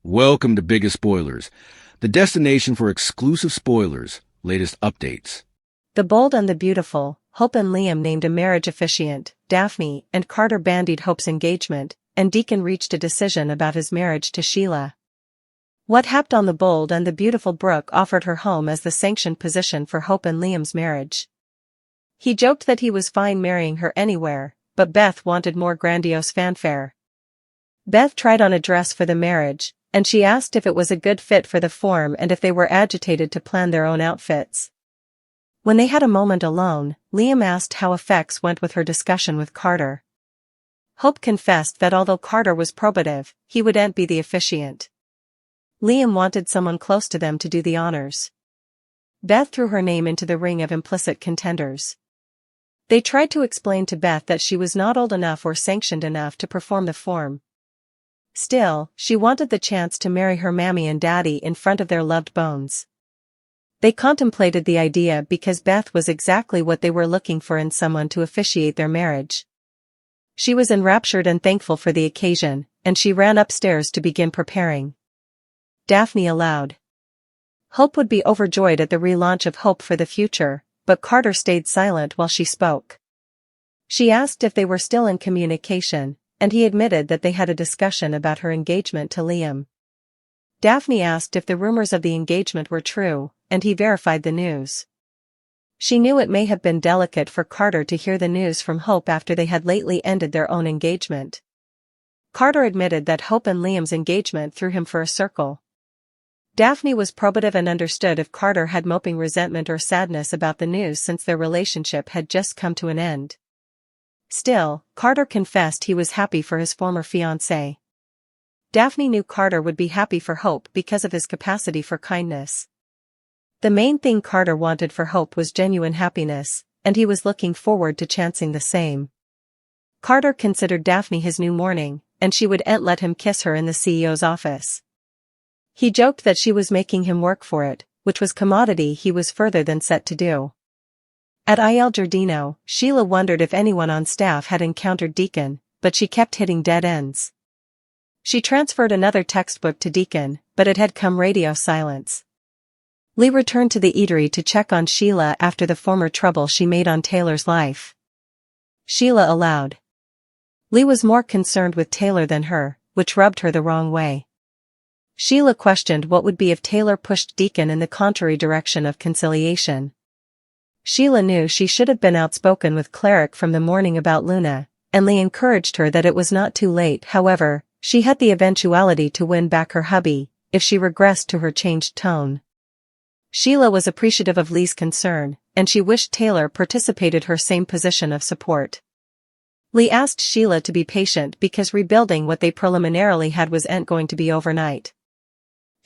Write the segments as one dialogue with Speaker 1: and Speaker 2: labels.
Speaker 1: Welcome to Biggest Spoilars, the destination for exclusive spoilers, latest updates.
Speaker 2: The Bold and the Beautiful, Hope and Liam named a marriage officiant, Daphne and Carter bandied Hope's engagement, and Deacon reached a decision about his marriage to Sheila. What happened on The Bold and the Beautiful? Brooke offered her home as the sanctioned position for Hope and Liam's marriage. He joked that he was fine marrying her anywhere, but Beth wanted more grandiose fanfare. Beth tried on a dress for the marriage, and she asked if it was a good fit for the form and if they were agitated to plan their own outfits. When they had a moment alone, Liam asked how effects went with her discussion with Carter. Hope confessed that although Carter was probative, he wouldn't be the officiant. Liam wanted someone close to them to do the honors. Beth threw her name into the ring of implicit contenders. They tried to explain to Beth that she was not old enough or sanctioned enough to perform the form. Still, she wanted the chance to marry her mammy and daddy in front of their loved bones. They contemplated the idea because Beth was exactly what they were looking for in someone to officiate their marriage. She was enraptured and thankful for the occasion, and she ran upstairs to begin preparing. Daphne allowed. Hope would be overjoyed at the relaunch of Hope for the Future, but Carter stayed silent while she spoke. She asked if they were still in communication, and he admitted that they had a discussion about her engagement to Liam. Daphne asked if the rumors of the engagement were true, and he verified the news. She knew it may have been delicate for Carter to hear the news from Hope after they had lately ended their own engagement. Carter admitted that Hope and Liam's engagement threw him for a circle. Daphne was probative and understood if Carter had moping resentment or sadness about the news since their relationship had just come to an end. Still, Carter confessed he was happy for his former fiancée. Daphne knew Carter would be happy for Hope because of his capacity for kindness. The main thing Carter wanted for Hope was genuine happiness, and he was looking forward to chancing the same. Carter considered Daphne his new morning, and she wouldn't let him kiss her in the CEO's office. He joked that she was making him work for it, which was commodity he was further than set to do. At Il Giardino, Sheila wondered if anyone on staff had encountered Deacon, but she kept hitting dead ends. She transferred another textbook to Deacon, but it had come radio silence. Lee returned to the eatery to check on Sheila after the former trouble she made on Taylor's life. Sheila allowed. Lee was more concerned with Taylor than her, which rubbed her the wrong way. Sheila questioned what would be if Taylor pushed Deacon in the contrary direction of conciliation. Sheila knew she should have been outspoken with Cleric from the morning about Luna, and Lee encouraged her that it was not too late. However, she had the eventuality to win back her hubby, if she regressed to her changed tone. Sheila was appreciative of Lee's concern, and she wished Taylor participated her same position of support. Lee asked Sheila to be patient because rebuilding what they preliminarily had wasn't going to be overnight.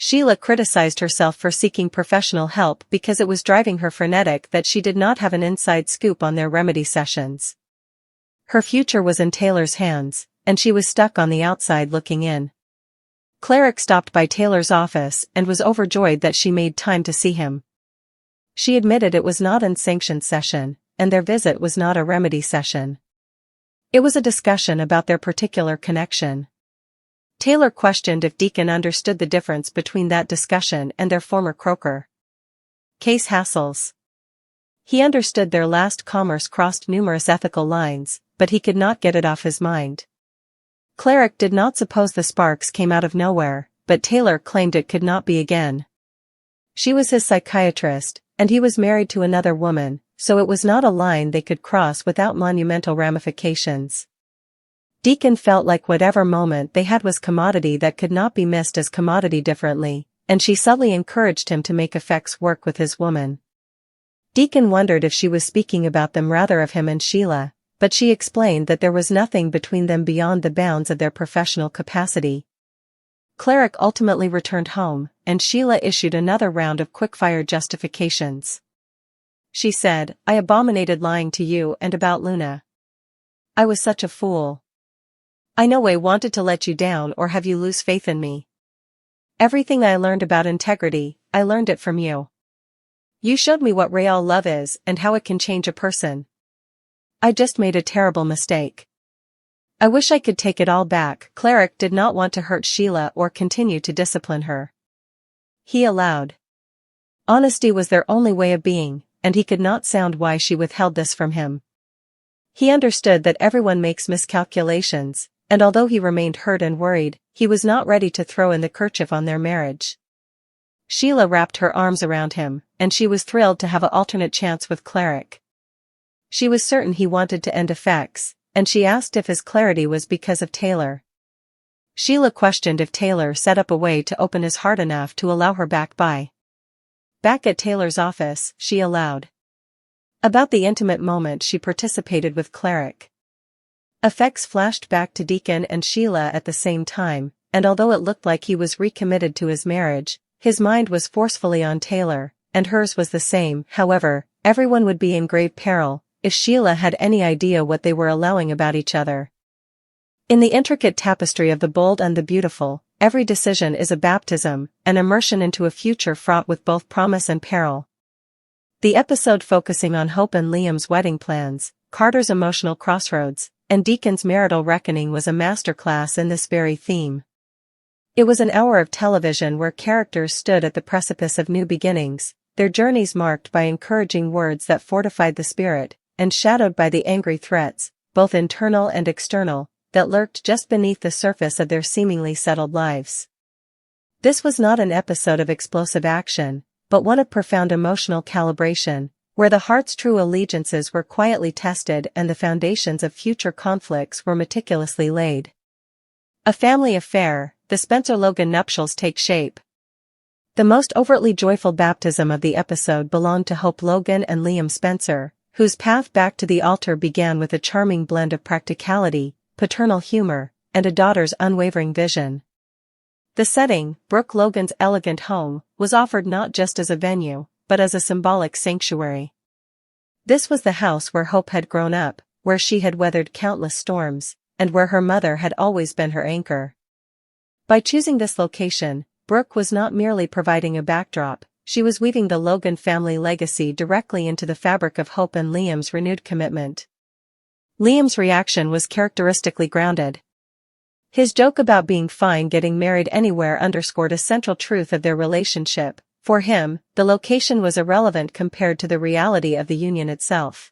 Speaker 2: Sheila criticized herself for seeking professional help because it was driving her frenetic that she did not have an inside scoop on their remedy sessions. Her future was in Taylor's hands, and she was stuck on the outside looking in. Cleric stopped by Taylor's office and was overjoyed that she made time to see him. She admitted it was not an sanctioned session, and their visit was not a remedy session. It was a discussion about their particular connection. Taylor questioned if Deacon understood the difference between that discussion and their former croaker. Case hassles. He understood their last commerce crossed numerous ethical lines, but he could not get it off his mind. Cleric did not suppose the sparks came out of nowhere, but Taylor claimed it could not be again. She was his psychiatrist, and he was married to another woman, so it was not a line they could cross without monumental ramifications. Deacon felt like whatever moment they had was commodity that could not be missed as commodity differently, and she subtly encouraged him to make effects work with his woman. Deacon wondered if she was speaking about them rather of him and Sheila, but she explained that there was nothing between them beyond the bounds of their professional capacity. Cleric ultimately returned home, and Sheila issued another round of quick-fire justifications. She said, "I abominated lying to you and about Luna. I was such a fool. I no way wanted to let you down or have you lose faith in me. Everything I learned about integrity, I learned it from you. You showed me what real love is and how it can change a person. I just made a terrible mistake. I wish I could take it all back. Cleric did not want to hurt Sheila or continue to discipline her. He allowed. Honesty was their only way of being, and he could not sound why she withheld this from him. He understood that everyone makes miscalculations, and although he remained hurt and worried, he was not ready to throw in the kerchief on their marriage. Sheila wrapped her arms around him, and she was thrilled to have an alternate chance with Cleric. She was certain he wanted to end effects, and she asked if his clarity was because of Taylor. Sheila questioned if Taylor set up a way to open his heart enough to allow her back at Taylor's office, she allowed. About the intimate moment she participated with Cleric. Effects flashed back to Deacon and Sheila at the same time, and although it looked like he was recommitted to his marriage, his mind was forcefully on Taylor, and hers was the same. However, everyone would be in grave peril if Sheila had any idea what they were allowing about each other. In the intricate tapestry of the bold and the beautiful, every decision is a baptism, an immersion into a future fraught with both promise and peril. The episode focusing on Hope and Liam's wedding plans, Carter's emotional crossroads, and Deacon's marital reckoning was a masterclass in this very theme. It was an hour of television where characters stood at the precipice of new beginnings, their journeys marked by encouraging words that fortified the spirit, and shadowed by the angry threats, both internal and external, that lurked just beneath the surface of their seemingly settled lives. This was not an episode of explosive action, but one of profound emotional calibration, where the heart's true allegiances were quietly tested and the foundations of future conflicts were meticulously laid. A family affair, the Spencer-Logan nuptials take shape. The most overtly joyful baptism of the episode belonged to Hope Logan and Liam Spencer, whose path back to the altar began with a charming blend of practicality, paternal humor, and a daughter's unwavering vision. The setting, Brooke Logan's elegant home, was offered not just as a venue, but as a symbolic sanctuary. This was the house where Hope had grown up, where she had weathered countless storms, and where her mother had always been her anchor. By choosing this location, Brooke was not merely providing a backdrop, she was weaving the Logan family legacy directly into the fabric of Hope and Liam's renewed commitment. Liam's reaction was characteristically grounded. His joke about being fine getting married anywhere underscored a central truth of their relationship. For him, the location was irrelevant compared to the reality of the union itself.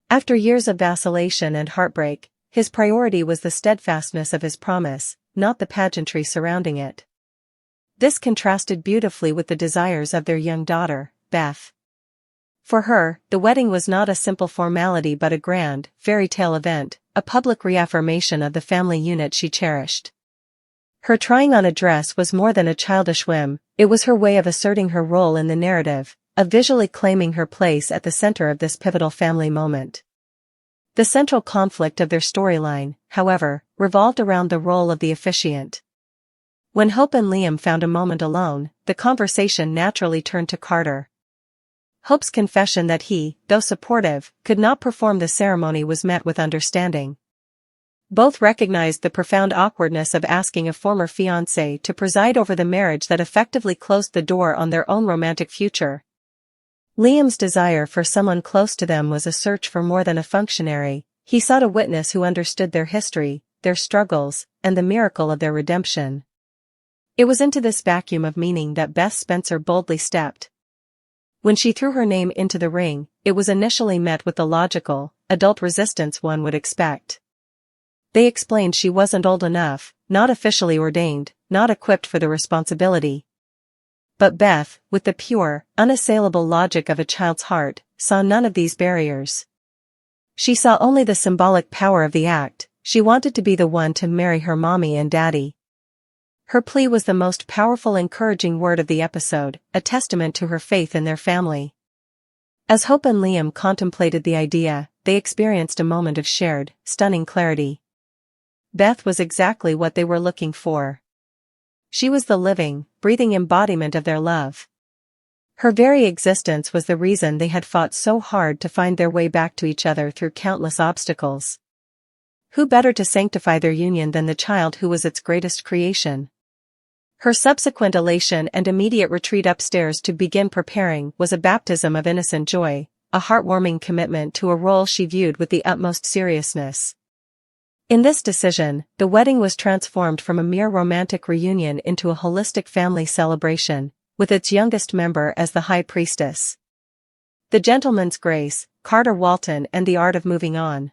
Speaker 2: After years of vacillation and heartbreak, his priority was the steadfastness of his promise, not the pageantry surrounding it. This contrasted beautifully with the desires of their young daughter, Beth. For her, the wedding was not a simple formality but a grand, fairy tale event, a public reaffirmation of the family unit she cherished. Her trying on a dress was more than a childish whim, it was her way of asserting her role in the narrative, of visually claiming her place at the center of this pivotal family moment. The central conflict of their storyline, however, revolved around the role of the officiant. When Hope and Liam found a moment alone, the conversation naturally turned to Carter. Hope's confession that he, though supportive, could not perform the ceremony was met with understanding. Both recognized the profound awkwardness of asking a former fiancé to preside over the marriage that effectively closed the door on their own romantic future. Liam's desire for someone close to them was a search for more than a functionary, he sought a witness who understood their history, their struggles, and the miracle of their redemption. It was into this vacuum of meaning that Beth Spencer boldly stepped. When she threw her name into the ring, it was initially met with the logical, adult resistance one would expect. They explained she wasn't old enough, not officially ordained, not equipped for the responsibility. But Beth, with the pure, unassailable logic of a child's heart, saw none of these barriers. She saw only the symbolic power of the act, she wanted to be the one to marry her mommy and daddy. Her plea was the most powerful encouraging word of the episode, a testament to her faith in their family. As Hope and Liam contemplated the idea, they experienced a moment of shared, stunning clarity. Beth was exactly what they were looking for. She was the living, breathing embodiment of their love. Her very existence was the reason they had fought so hard to find their way back to each other through countless obstacles. Who better to sanctify their union than the child who was its greatest creation? Her subsequent elation and immediate retreat upstairs to begin preparing was a baptism of innocent joy, a heartwarming commitment to a role she viewed with the utmost seriousness. In this decision, the wedding was transformed from a mere romantic reunion into a holistic family celebration, with its youngest member as the high priestess. The Gentleman's Grace, Carter Walton and the Art of Moving On.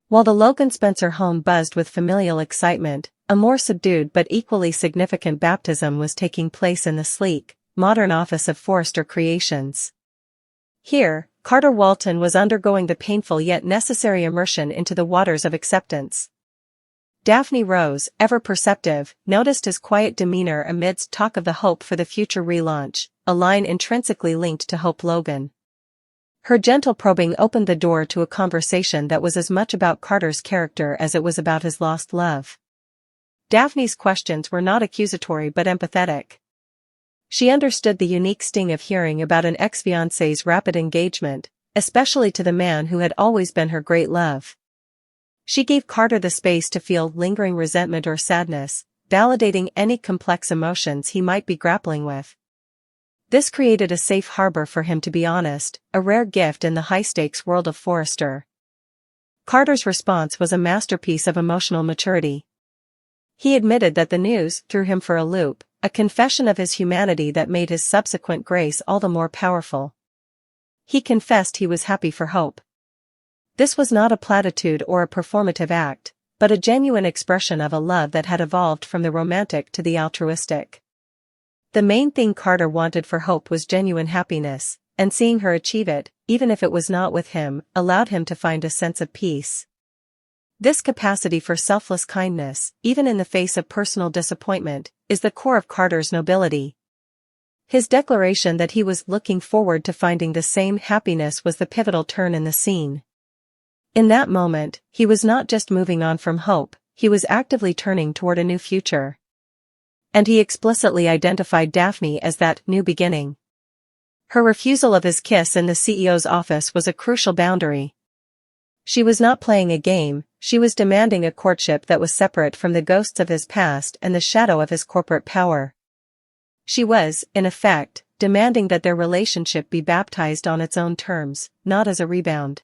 Speaker 2: While the Logan Spencer home buzzed with familial excitement, a more subdued but equally significant baptism was taking place in the sleek, modern office of Forrester Creations. Here, Carter Walton was undergoing the painful yet necessary immersion into the waters of acceptance. Daphne Rose, ever perceptive, noticed his quiet demeanor amidst talk of the hope for the future relaunch, a line intrinsically linked to Hope Logan. Her gentle probing opened the door to a conversation that was as much about Carter's character as it was about his lost love. Daphne's questions were not accusatory but empathetic. She understood the unique sting of hearing about an ex-fiancé's rapid engagement, especially to the man who had always been her great love. She gave Carter the space to feel lingering resentment or sadness, validating any complex emotions he might be grappling with. This created a safe harbor for him to be honest, a rare gift in the high-stakes world of Forrester. Carter's response was a masterpiece of emotional maturity. He admitted that the news threw him for a loop, a confession of his humanity that made his subsequent grace all the more powerful. He confessed he was happy for Hope. This was not a platitude or a performative act, but a genuine expression of a love that had evolved from the romantic to the altruistic. The main thing Carter wanted for Hope was genuine happiness, and seeing her achieve it, even if it was not with him, allowed him to find a sense of peace. This capacity for selfless kindness, even in the face of personal disappointment, is the core of Carter's nobility. His declaration that he was looking forward to finding the same happiness was the pivotal turn in the scene. In that moment, he was not just moving on from Hope, he was actively turning toward a new future. And he explicitly identified Daphne as that new beginning. Her refusal of his kiss in the CEO's office was a crucial boundary. She was not playing a game, she was demanding a courtship that was separate from the ghosts of his past and the shadow of his corporate power. She was, in effect, demanding that their relationship be baptized on its own terms, not as a rebound.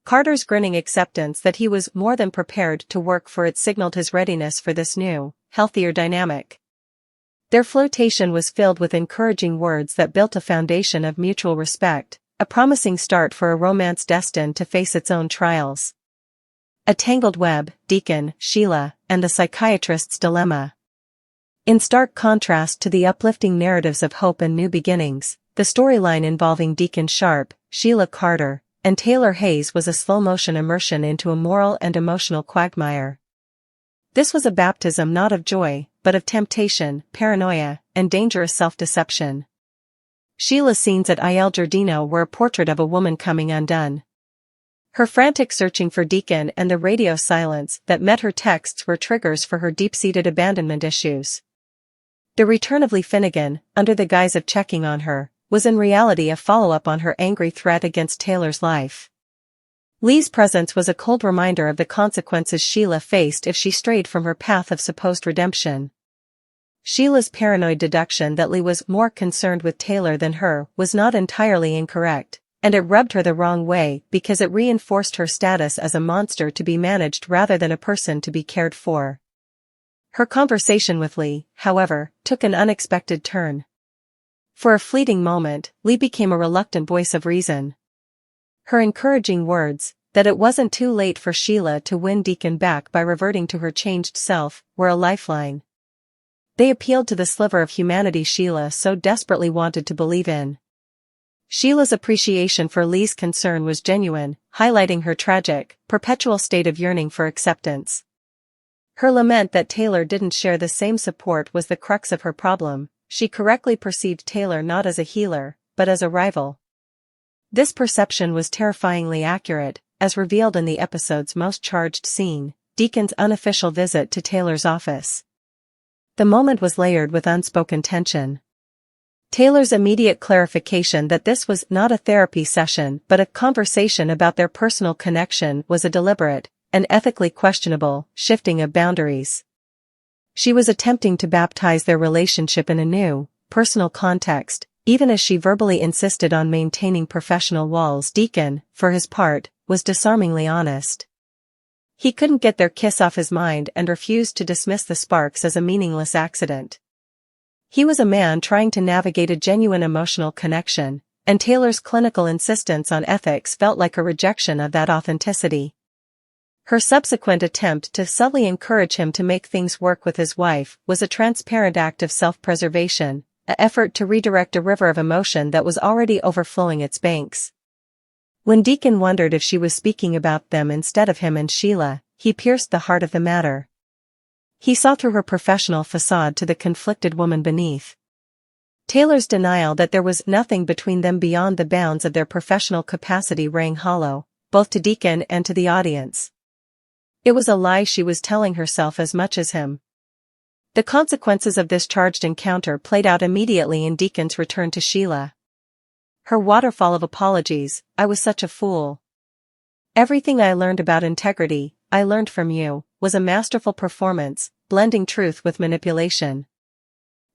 Speaker 2: Carter's grinning acceptance that he was more than prepared to work for it signaled his readiness for this new, healthier dynamic. Their flirtation was filled with encouraging words that built a foundation of mutual respect, a promising start for a romance destined to face its own trials. A tangled web, Deacon, Sheila, and the psychiatrist's dilemma. In stark contrast to the uplifting narratives of hope and new beginnings, the storyline involving Deacon Sharp, Sheila Carter, and Taylor Hayes was a slow-motion immersion into a moral and emotional quagmire. This was a baptism not of joy, but of temptation, paranoia, and dangerous self-deception. Sheila's scenes at Il Giardino were a portrait of a woman coming undone. Her frantic searching for Deacon and the radio silence that met her texts were triggers for her deep-seated abandonment issues. The return of Lee Finnegan, under the guise of checking on her, was in reality a follow-up on her angry threat against Taylor's life. Lee's presence was a cold reminder of the consequences Sheila faced if she strayed from her path of supposed redemption. Sheila's paranoid deduction that Lee was more concerned with Taylor than her was not entirely incorrect, and it rubbed her the wrong way because it reinforced her status as a monster to be managed rather than a person to be cared for. Her conversation with Lee, however, took an unexpected turn. For a fleeting moment, Lee became a reluctant voice of reason. Her encouraging words, that it wasn't too late for Sheila to win Deacon back by reverting to her changed self, were a lifeline. They appealed to the sliver of humanity Sheila so desperately wanted to believe in. Sheila's appreciation for Lee's concern was genuine, highlighting her tragic, perpetual state of yearning for acceptance. Her lament that Taylor didn't share the same support was the crux of her problem. She correctly perceived Taylor not as a healer, but as a rival. This perception was terrifyingly accurate, as revealed in the episode's most charged scene, Deacon's unofficial visit to Taylor's office. The moment was layered with unspoken tension. Taylor's immediate clarification that this was not a therapy session but a conversation about their personal connection was a deliberate, and ethically questionable, shifting of boundaries. She was attempting to baptize their relationship in a new, personal context, even as she verbally insisted on maintaining professional walls. Deacon, for his part, was disarmingly honest. He couldn't get their kiss off his mind and refused to dismiss the sparks as a meaningless accident. He was a man trying to navigate a genuine emotional connection, and Taylor's clinical insistence on ethics felt like a rejection of that authenticity. Her subsequent attempt to subtly encourage him to make things work with his wife was a transparent act of self-preservation, an effort to redirect a river of emotion that was already overflowing its banks. When Deacon wondered if she was speaking about them instead of him and Sheila, he pierced the heart of the matter. He saw through her professional facade to the conflicted woman beneath. Taylor's denial that there was nothing between them beyond the bounds of their professional capacity rang hollow, both to Deacon and to the audience. It was a lie she was telling herself as much as him. The consequences of this charged encounter played out immediately in Deacon's return to Sheila. Her waterfall of apologies, "I was such a fool. Everything I learned about integrity, I learned from you," was a masterful performance, blending truth with manipulation.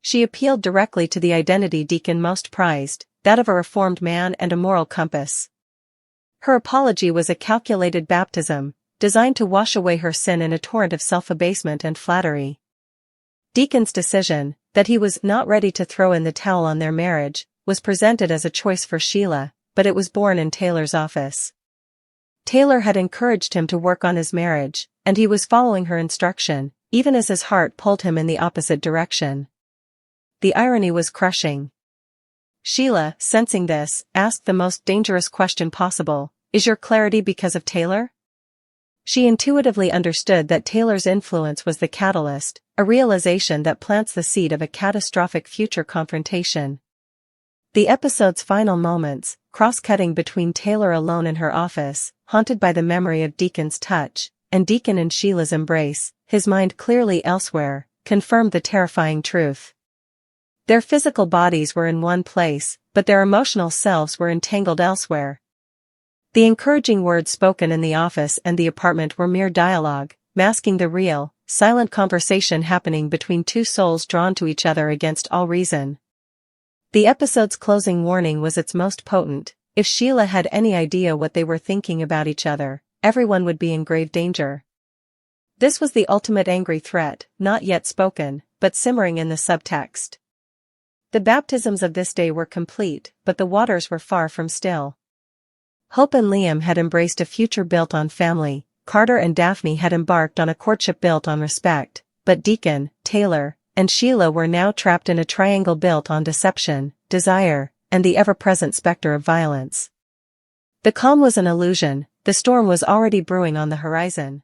Speaker 2: She appealed directly to the identity Deacon most prized, that of a reformed man and a moral compass. Her apology was a calculated baptism, designed to wash away her sin in a torrent of self-abasement and flattery. Deacon's decision, that he was not ready to throw in the towel on their marriage, was presented as a choice for Sheila, but it was born in Taylor's office. Taylor had encouraged him to work on his marriage, and he was following her instruction, even as his heart pulled him in the opposite direction. The irony was crushing. Sheila, sensing this, asked the most dangerous question possible: "Is your clarity because of Taylor?" She intuitively understood that Taylor's influence was the catalyst, a realization that plants the seed of a catastrophic future confrontation. The episode's final moments, cross-cutting between Taylor alone in her office, haunted by the memory of Deacon's touch, and Deacon and Sheila's embrace, his mind clearly elsewhere, confirmed the terrifying truth. Their physical bodies were in one place, but their emotional selves were entangled elsewhere. The encouraging words spoken in the office and the apartment were mere dialogue, masking the real, silent conversation happening between two souls drawn to each other against all reason. The episode's closing warning was its most potent: if Sheila had any idea what they were thinking about each other, everyone would be in grave danger. This was the ultimate angry threat, not yet spoken, but simmering in the subtext. The baptisms of this day were complete, but the waters were far from still. Hope and Liam had embraced a future built on family, Carter and Daphne had embarked on a courtship built on respect, but Deacon, Taylor, and Sheila were now trapped in a triangle built on deception, desire, and the ever-present specter of violence. The calm was an illusion, the storm was already brewing on the horizon.